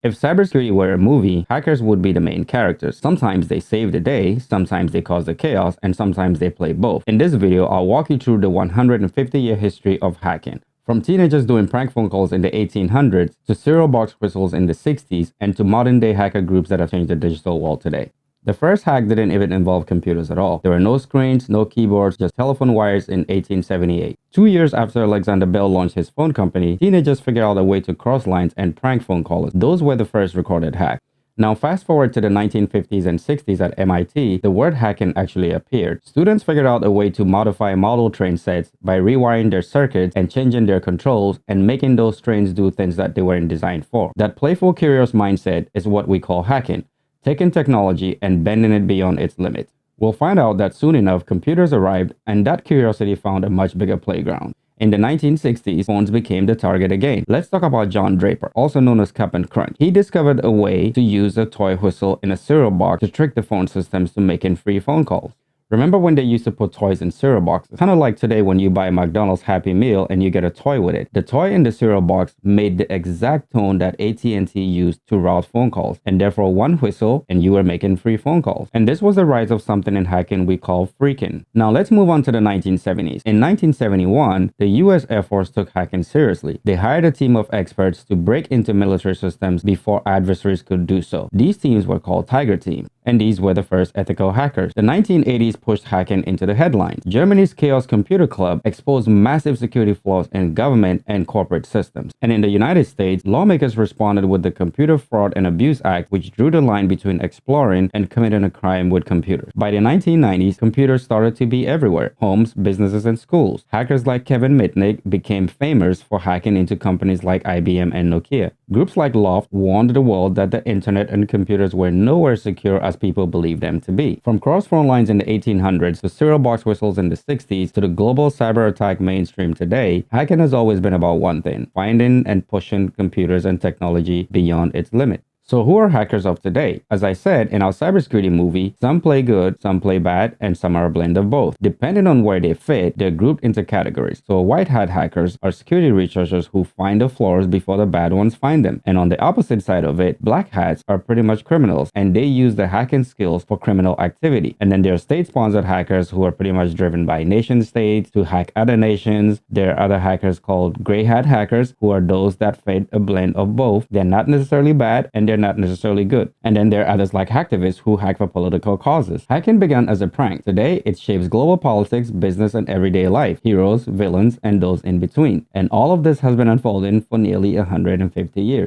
If cybersecurity were a movie, hackers would be the main characters. Sometimes they save the day, sometimes they cause the chaos, and sometimes they play both. In this video, I'll walk you through the 150-year history of hacking. From teenagers doing prank phone calls in the 1800s, to serial box whistles in the 60s, and to modern-day hacker groups that have changed the digital world today. The first hack didn't even involve computers at all. There were no screens, no keyboards, just telephone wires in 1878. 2 years after Alexander Bell launched his phone company, teenagers figured out a way to cross lines and prank phone callers. Those were the first recorded hacks. Now fast forward to the 1950s and 60s at MIT, the word hacking actually appeared. Students figured out a way to modify model train sets by rewiring their circuits and changing their controls and making those trains do things that they weren't designed for. That playful, curious mindset is what we call hacking. Taking technology and bending it beyond its limits. We'll find out that soon enough, computers arrived and that curiosity found a much bigger playground. In the 1960s, phones became the target again. Let's talk about John Draper, also known as Cap'n Crunch. He discovered a way to use a toy whistle in a cereal box to trick the phone systems to making free phone calls. Remember when they used to put toys in cereal boxes? Kind of like today when you buy a McDonald's Happy Meal and you get a toy with it. The toy in the cereal box made the exact tone that AT&T used to route phone calls, and therefore one whistle and you were making free phone calls. And this was the rise of something in hacking we call phreaking. Now let's move on to the 1970s. In 1971, the US Air Force took hacking seriously. They hired a team of experts to break into military systems before adversaries could do so. These teams were called Tiger Team, and these were the first ethical hackers. The 1980s pushed hacking into the headlines. Germany's Chaos Computer Club exposed massive security flaws in government and corporate systems. And in the United States, lawmakers responded with the Computer Fraud and Abuse Act, which drew the line between exploring and committing a crime with computers. By the 1990s, computers started to be everywhere: homes, businesses, and schools. Hackers like Kevin Mitnick became famous for hacking into companies like IBM and Nokia. Groups like Loft warned the world that the internet and computers were nowhere secure as people believed them to be. From cross-phone lines in the 1800s to serial box whistles in the 60s to the global cyber attack mainstream today, hacking has always been about one thing: finding and pushing computers and technology beyond its limit. So who are hackers of today? As I said in our cybersecurity movie, some play good, some play bad, and some are a blend of both. Depending on where they fit, they're grouped into categories. So white hat hackers are security researchers who find the flaws before the bad ones find them. And on the opposite side of it, black hats are pretty much criminals, and they use their hacking skills for criminal activity. And then there are state-sponsored hackers who are pretty much driven by nation states to hack other nations. There are other hackers called gray hat hackers, who are those that fit a blend of both. They're not necessarily bad, and they're not necessarily good. And then there are others like hacktivists who hack for political causes. Hacking began as a prank. Today, it shapes global politics, business, and everyday life. Heroes, villains, and those in between. And all of this has been unfolding for nearly 150 years.